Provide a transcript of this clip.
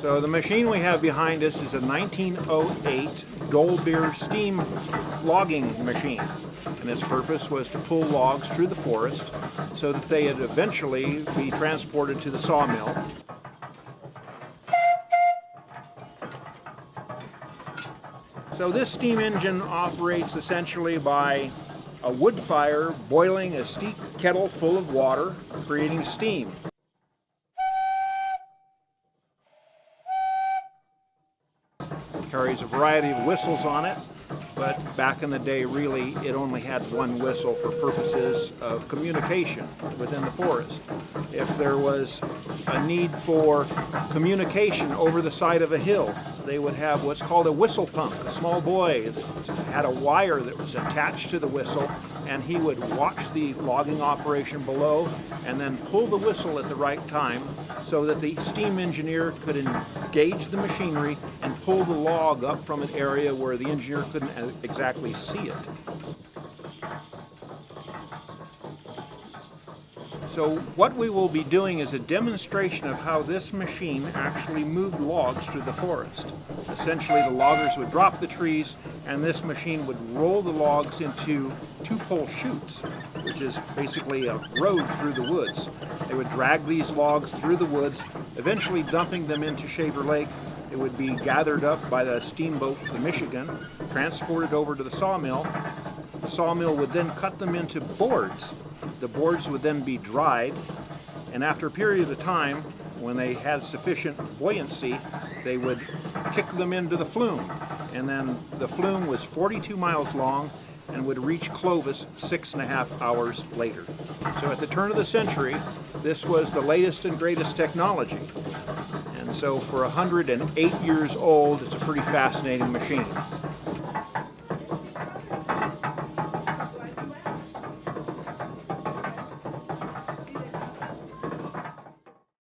So the machine we have behind us is a 1908 Goldbeer steam logging machine, and its purpose was to pull logs through the forest so that they would eventually be transported to the sawmill. So this steam engine operates essentially by a wood fire boiling a steep kettle full of water, creating steam. It carries a variety of whistles on it, but back in the day really it only had one whistle for purposes of communication within the forest. If there was a need for communication over the side of a hill, they would have what's called a whistle pump, a small boy that had a wire that was attached to the whistle, and he would watch the logging operation below and then pull the whistle at the right time so that the steam engineer could engage the machinery and pull the log up from an area where the engineer couldn't exactly see it. So what we will be doing is a demonstration of how this machine actually moved logs through the forest. Essentially, the loggers would drop the trees and this machine would roll the logs into two-pole chutes, which is basically a road through the woods. They would drag these logs through the woods, eventually dumping them into Shaver Lake. It would be gathered up by the steamboat, the Michigan, transported over to the sawmill. The sawmill would then cut them into boards. The boards would then be dried, and after a period of time, when they had sufficient buoyancy, they would kick them into the flume. And then the flume was 42 miles long and would reach Clovis 6.5 hours later. So at the turn of the century, this was the latest and greatest technology. And so for 108 years old, it's a pretty fascinating machine.